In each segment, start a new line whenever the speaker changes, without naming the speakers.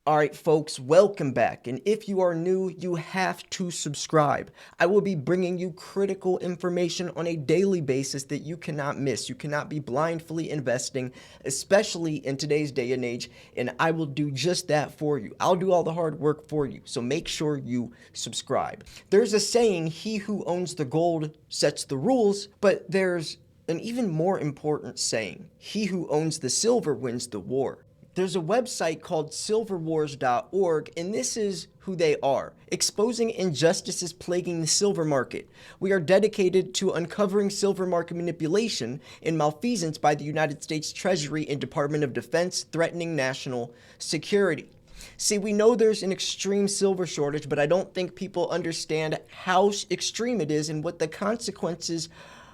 Alright folks, welcome back, and if you are new, you have to subscribe. I will be bringing you critical information on a daily basis that you cannot miss. You cannot be blindly investing, especially in today's day and age, and I will do just that for you. I'll do all the hard work for you, so make sure you subscribe. There's a saying, he who owns the gold sets the rules, but there's an even more important saying, he who owns the silver wins the war. There's a website called silverwars.org, and this is who they are, exposing injustices plaguing the silver market. We are dedicated to uncovering silver market manipulation and malfeasance by the United States Treasury and Department of Defense threatening national security. See, we know there's an extreme silver shortage, but I don't think people understand how extreme it is and what the consequences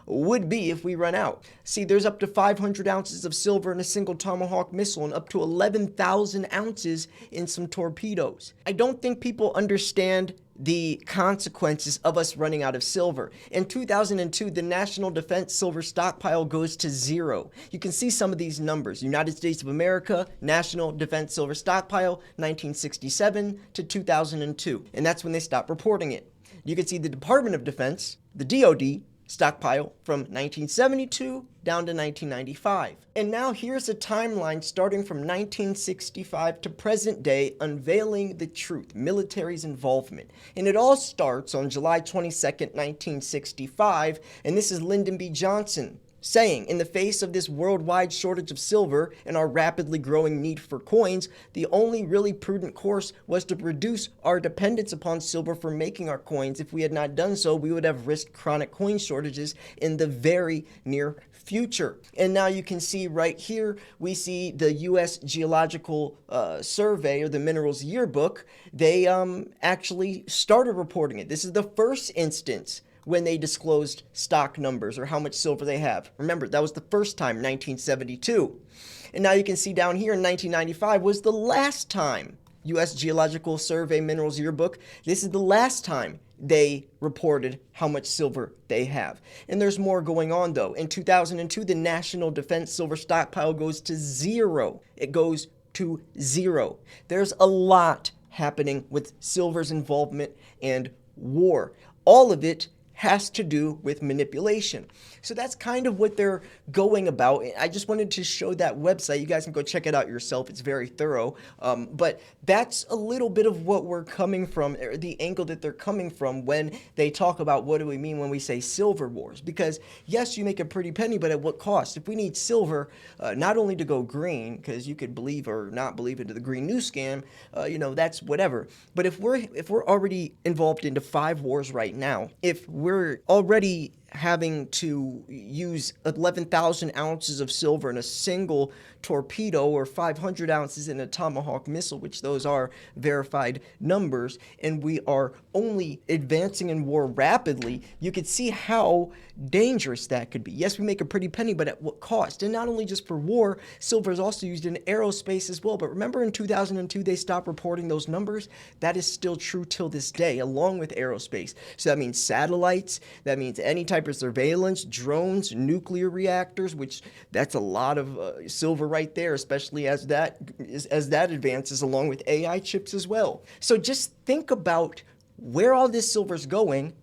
would be if we run out. See, there's up to 500 ounces of silver in a single Tomahawk missile and up to 11,000 ounces in some torpedoes. I don't think people understand the consequences of us running out of silver. In 2002, the National Defense Silver Stockpile goes to zero. You can see some of these numbers. United States of America, National Defense Silver Stockpile, 1967 to 2002. And that's when they stopped reporting it. You can see the Department of Defense, the DoD, stockpile from 1972 down to 1995. And now here's a timeline starting from 1965 to present day, unveiling the truth, military's involvement. And it all starts on July 22nd, 1965, and this is Lyndon B. Johnson saying, in the face of this worldwide shortage of silver and our rapidly growing need for coins, the only really prudent course was to reduce our dependence upon silver for making our coins. If we had not done so, we would have risked chronic coin shortages in the very near future. And now you can see right here, we see the U.S. Geological Survey, or the Minerals Yearbook. They actually started reporting it. This is the first instance when they disclosed stock numbers or how much silver they have. Remember, that was the first time, 1972. And now you can see down here in 1995 was the last time U.S. Geological Survey Minerals Yearbook. This is the last time they reported how much silver they have. And there's more going on though. In 2002, the National Defense Silver Stockpile goes to zero. It goes to zero. There's a lot happening with silver's involvement and war. All of it has to do with manipulation. So that's kind of what they're going about. I just wanted to show that website. You guys can go check it out yourself. It's very thorough. But that's a little bit of what we're coming from, or the angle that they're coming from when they talk about what do we mean when we say silver wars. Because yes, you make a pretty penny, but at what cost? If we need silver, not only to go green, because you could believe or not believe into the green news scam, that's whatever. But if we're already involved into 5 wars right now, if we're already having to use 11,000 ounces of silver in a single torpedo or 500 ounces in a Tomahawk missile, which those are verified numbers, and we are only advancing in war rapidly, you could see how dangerous that could be. Yes, we make a pretty penny, but at what cost? And not only just for war, silver is also used in aerospace as well. But remember in 2002, they stopped reporting those numbers? That is still true till this day, along with aerospace. So that means satellites, that means any type of surveillance, drones, nuclear reactors, which that's a lot of silver right there, especially as that advances, along with AI chips as well. So just think about where all this silver is going,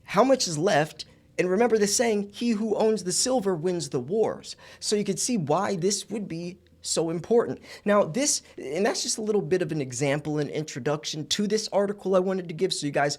how much is left, and remember the saying, he who owns the silver wins the wars. So you can see why this would be so important. Now that's just a little bit of an example and introduction to this article I wanted to give so you guys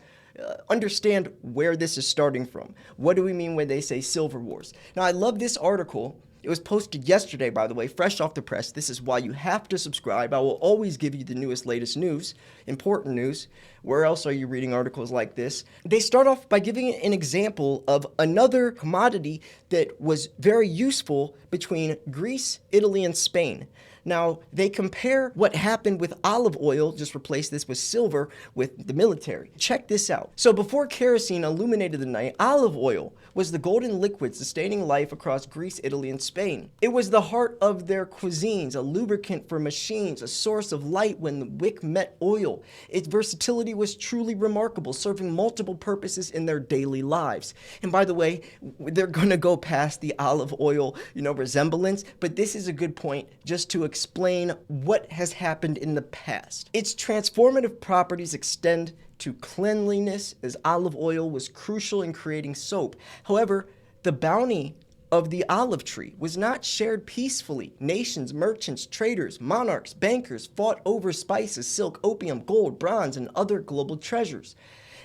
understand where this is starting from. What do we mean when they say silver wars? Now I love this article. It was posted yesterday, by the way, fresh off the press. This is why you have to subscribe. I will always give you the newest, latest news, important news. Where else are you reading articles like this? They start off by giving an example of another commodity that was very useful between Greece, Italy, and Spain. Now, they compare what happened with olive oil, just replace this with silver, with the military. Check this out. So before kerosene illuminated the night, olive oil was the golden liquid sustaining life across Greece, Italy, and Spain. It was the heart of their cuisines, a lubricant for machines, a source of light when the wick met oil. Its versatility was truly remarkable, serving multiple purposes in their daily lives. And by the way, they're going to go past the olive oil, resemblance, but this is a good point just to explain what has happened in the past. Its transformative properties extend to cleanliness, as olive oil was crucial in creating soap. However, the bounty of the olive tree was not shared peacefully. Nations, merchants, traders, monarchs, bankers fought over spices, silk, opium, gold, bronze, and other global treasures.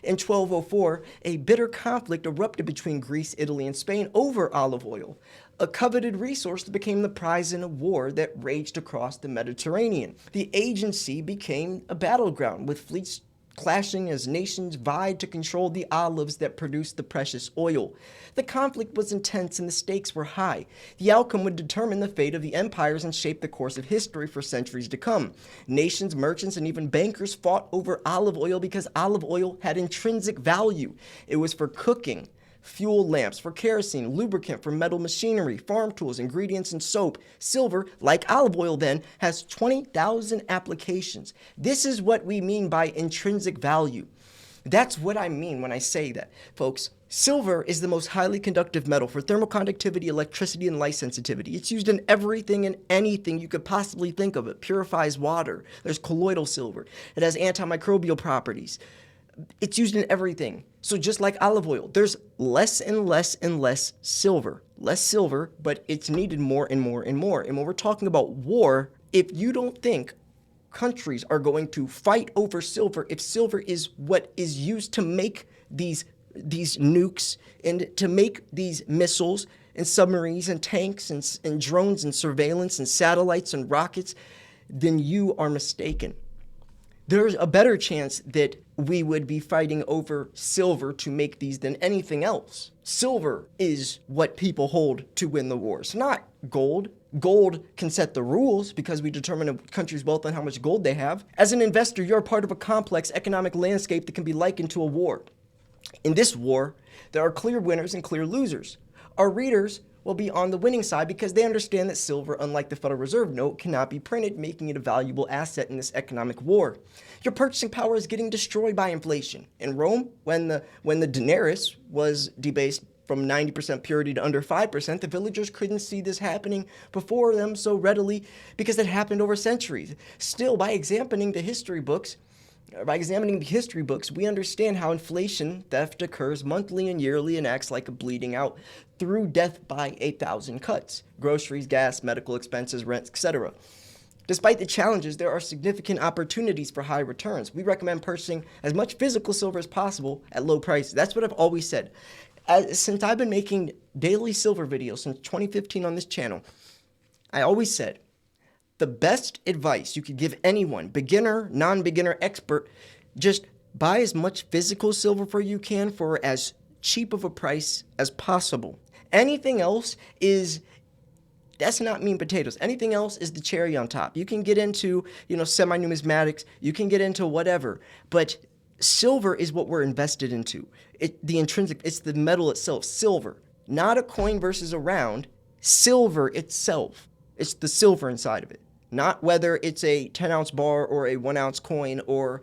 In 1204, a bitter conflict erupted between Greece, Italy, and Spain over olive oil, a coveted resource that became the prize in a war that raged across the Mediterranean. The agency became a battleground, with fleets clashing as nations vied to control the olives that produced the precious oil. The conflict was intense and the stakes were high. The outcome would determine the fate of the empires and shape the course of history for centuries to come. Nations, merchants, and even bankers fought over olive oil because olive oil had intrinsic value. It was for cooking, fuel lamps, for kerosene, lubricant for metal machinery, farm tools, ingredients, and soap. Silver, like olive oil then, has 20,000 applications. This is what we mean by intrinsic value. That's what I mean when I say that, folks. Silver is the most highly conductive metal for thermal conductivity, electricity, and light sensitivity. It's used in everything and anything you could possibly think of. It purifies water. There's colloidal silver. It has antimicrobial properties. It's used in everything. So just like olive oil, there's less and less and less silver. Less silver, but it's needed more and more and more. And when we're talking about war, if you don't think countries are going to fight over silver, if silver is what is used to make these nukes and to make these missiles and submarines and tanks and drones and surveillance and satellites and rockets, then you are mistaken. There's a better chance that we would be fighting over silver to make these than anything else. Silver is what people hold to win the wars, not gold. Gold can set the rules because we determine a country's wealth on how much gold they have. As an investor, you're a part of a complex economic landscape that can be likened to a war. In this war, there are clear winners and clear losers. Our readers will be on the winning side because they understand that silver, unlike the Federal Reserve note, cannot be printed, making it a valuable asset in this economic war. Your purchasing power is getting destroyed by inflation. In Rome, when the denarius was debased from 90% purity to under 5%, the villagers couldn't see this happening before them so readily because it happened over centuries. Still, by examining the history books, we understand how inflation theft occurs monthly and yearly and acts like a bleeding out through death by 1,000 cuts. Groceries, gas, medical expenses, rent, etc. Despite the challenges, there are significant opportunities for high returns. We recommend purchasing as much physical silver as possible at low prices. That's what I've always said. Since I've been making daily silver videos since 2015 on this channel, I always said, the best advice you could give anyone, beginner, non-beginner, expert, just buy as much physical silver for you can for as cheap of a price as possible. Anything else that's not mean potatoes. Anything else is the cherry on top. You can get into, semi-numismatics, you can get into whatever, but silver is what we're invested into. It's the metal itself, silver, not a coin versus a round, silver itself. It's the silver inside of it. Not whether it's a 10-ounce bar or a 1-ounce coin or,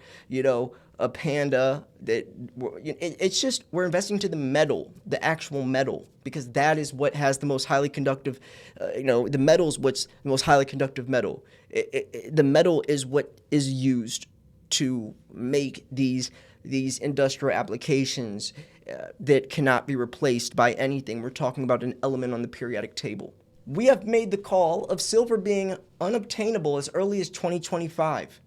a panda. It's just we're investing to the metal, the actual metal, because that is what has the most highly conductive, the metal is what's the most highly conductive metal. The metal is what is used to make these industrial applications that cannot be replaced by anything. We're talking about an element on the periodic table. We have made the call of silver being unobtainable as early as 2025.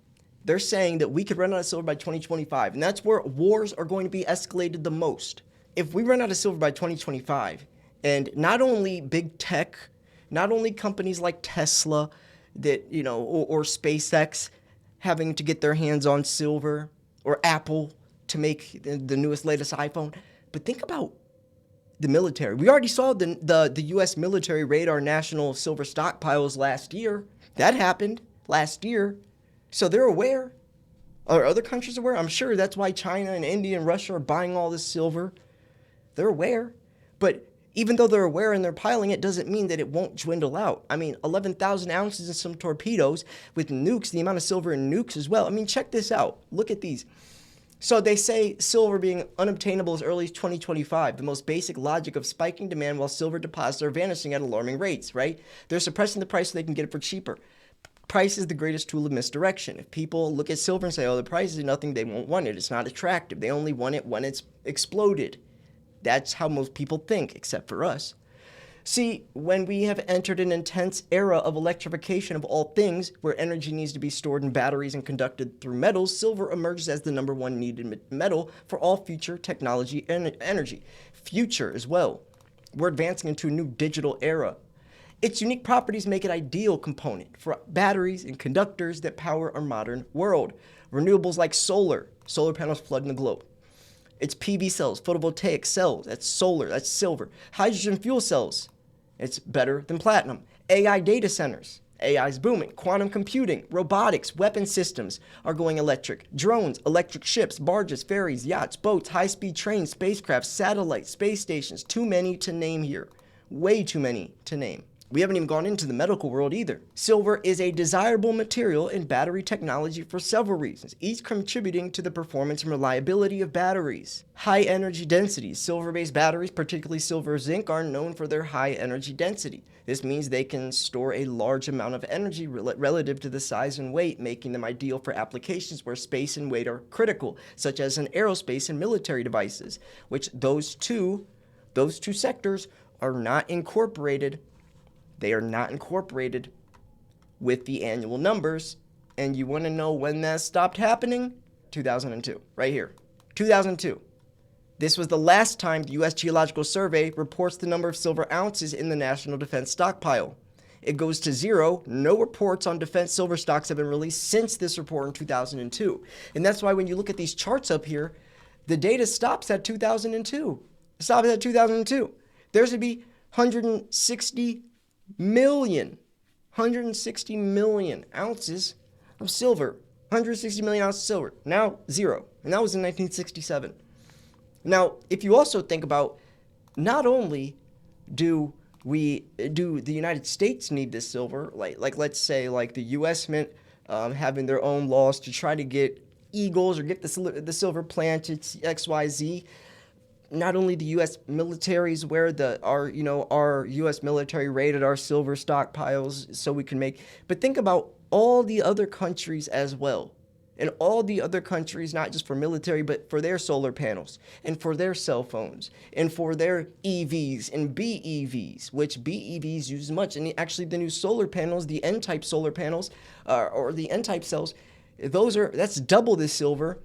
They're saying that we could run out of silver by 2025, and that's where wars are going to be escalated the most. If we run out of silver by 2025, and not only big tech, not only companies like Tesla that, or SpaceX having to get their hands on silver, or Apple to make the newest, latest iPhone, but think about the military. We already saw the U.S. military raid our national silver stockpiles last year. That happened last year. So they're aware. Are other countries aware? I'm sure that's why China and India and Russia are buying all this silver. They're aware. But even though they're aware and they're piling it, doesn't mean that it won't dwindle out. 11,000 ounces in some torpedoes with nukes, the amount of silver in nukes as well. Check this out. Look at these. So they say silver being unobtainable as early as 2025, the most basic logic of spiking demand while silver deposits are vanishing at alarming rates, right? They're suppressing the price so they can get it for cheaper. Price is the greatest tool of misdirection. If people look at silver and say, oh, the price is nothing, they won't want it. It's not attractive. They only want it when it's exploded. That's how most people think, except for us. See, when we have entered an intense era of electrification of all things, where energy needs to be stored in batteries and conducted through metals, silver emerges as the #1 needed metal for all future technology and energy. Future as well. We're advancing into a new digital era. Its unique properties make it an ideal component for batteries and conductors that power our modern world. Renewables like solar panels flooding the globe. It's PV cells, photovoltaic cells, that's solar, that's silver. Hydrogen fuel cells, it's better than platinum. AI data centers, AI is booming. Quantum computing, robotics, weapon systems are going electric. Drones, electric ships, barges, ferries, yachts, boats, high-speed trains, spacecraft, satellites, space stations. Too many to name here. Way too many to name. We haven't even gone into the medical world either. Silver is a desirable material in battery technology for several reasons, each contributing to the performance and reliability of batteries. High energy densities. Silver-based batteries, particularly silver zinc, are known for their high energy density. This means they can store a large amount of energy relative to the size and weight, making them ideal for applications where space and weight are critical, such as in aerospace and military devices, which those two sectors are not incorporated. They are not incorporated with the annual numbers. And you want to know when that stopped happening? 2002, right here. 2002. This was the last time the U.S. Geological Survey reports the number of silver ounces in the National Defense Stockpile. It goes to 0. No reports on defense silver stocks have been released since this report in 2002. And that's why when you look at these charts up here, the data stops at 2002. It stops at 2002. There's to be 160 million ounces of silver. 160 million ounces of silver. Now 0. And that was in 1967. Now, if you also think about, not only do the United States need this silver, like let's say like the U.S. Mint having their own laws to try to get eagles or get the silver planted XYZ. Not only the U.S. militaries where our U.S. military raided our silver stockpiles so we can make, but think about all the other countries as well. And all the other countries, not just for military, but for their solar panels and for their cell phones and for their EVs and BEVs, which BEVs use much. And actually the new solar panels, the N-type solar panels or the N-type cells, that's double the silver.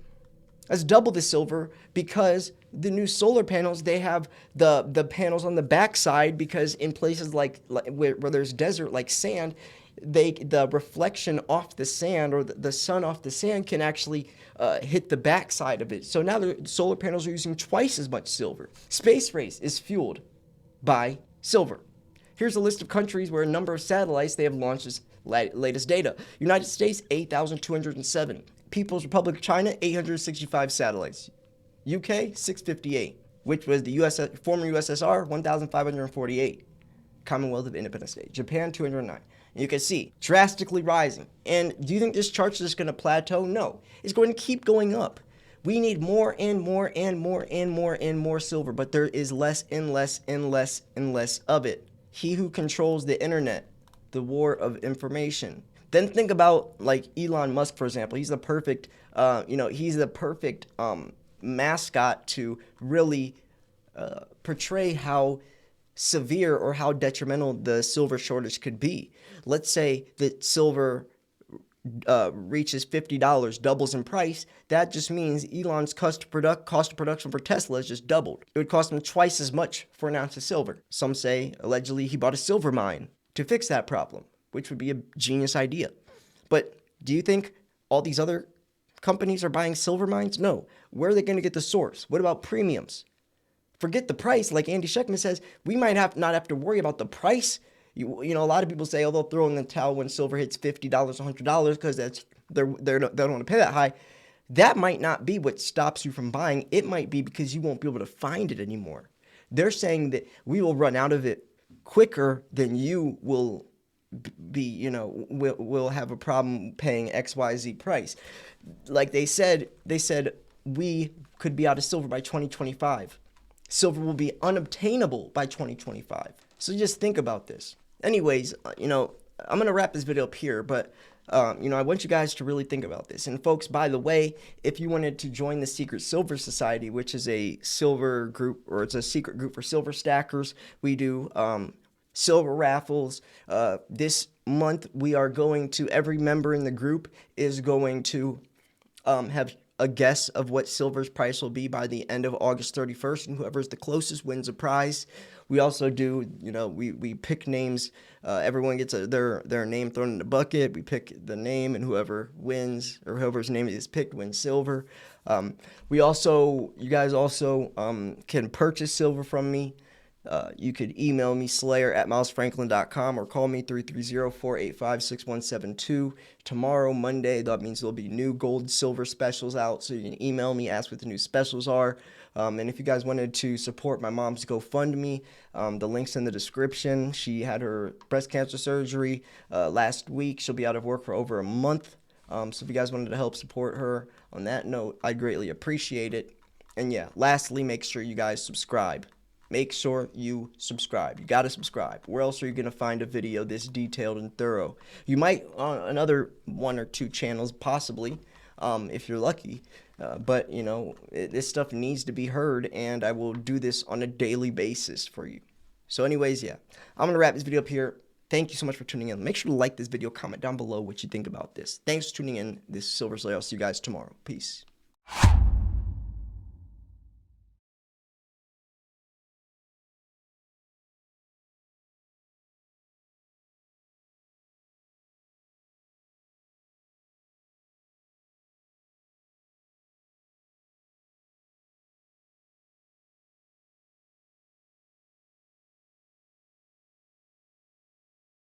That's double the silver because the new solar panels, they have the panels on the backside, because in places like where there's desert, like sand, the reflection off the sand or the sun off the sand can actually hit the backside of it. So now the solar panels are using twice as much silver. Space race is fueled by silver. Here's a list of countries where a number of satellites they have launched as latest data. United States, 8,207. People's Republic of China, 865 satellites. UK, 658, which was the former USSR, 1,548. Commonwealth of Independent States. Japan, 209. And you can see, drastically rising. And do you think this chart's just going to plateau? No. It's going to keep going up. We need more and more and more and more and more silver, but there is less and less and less and less of it. He who controls the internet, the war of information. Then think about like Elon Musk, for example. He's the perfect, mascot to really portray how severe or how detrimental the silver shortage could be. Let's say that silver reaches $50, doubles in price. That just means Elon's cost of production for Tesla has just doubled. It would cost him twice as much for an ounce of silver. Some say, allegedly, he bought a silver mine to fix that problem, which would be a genius idea. But do you think all these other companies are buying silver mines? No. Where are they going to get the source? What about premiums? Forget the price. Like Andy Schectman says, we might not have to worry about the price. You know, a lot of people say, oh, they'll throw in the towel when silver hits $50, $100 because they don't want to pay that high. That might not be what stops you from buying. It might be because you won't be able to find it anymore. They're saying that we will run out of it quicker than you will will have a problem paying XYZ price. Like they said we could be out of silver by 2025. Silver will be unobtainable by 2025. So just think about this. Anyways, I'm going to wrap this video up here, but I want you guys to really think about this. And folks, by the way, if you wanted to join the Secret Silver Society, which is a silver group, or it's a secret group for silver stackers, we do silver raffles. This month, we are going to, every member in the group is going to have a guess of what silver's price will be by the end of August 31st, and whoever's the closest wins a prize. We also do, we pick names. Everyone gets their name thrown in the bucket. We pick the name, and whoever wins, or whoever's name is picked, wins silver. You guys also can purchase silver from me. You could email me, slayer@milesfranklin.com, or call me 330-485-6172. Tomorrow, Monday, that means there'll be new gold, silver specials out, so you can email me, ask what the new specials are. And if you guys wanted to support my mom's GoFundMe, the link's in the description. She had her breast cancer surgery last week. She'll be out of work for over a month. So if you guys wanted to help support her on that note, I'd greatly appreciate it. And yeah, lastly, make sure you guys subscribe. Make sure you subscribe. You got to subscribe. Where else are you going to find a video this detailed and thorough? You might on another 1 or 2 channels, possibly, if you're lucky. But, this stuff needs to be heard, and I will do this on a daily basis for you. So anyways, yeah, I'm going to wrap this video up here. Thank you so much for tuning in. Make sure to like this video, comment down below what you think about this. Thanks for tuning in. This is Silver Slayer. I'll see you guys tomorrow. Peace.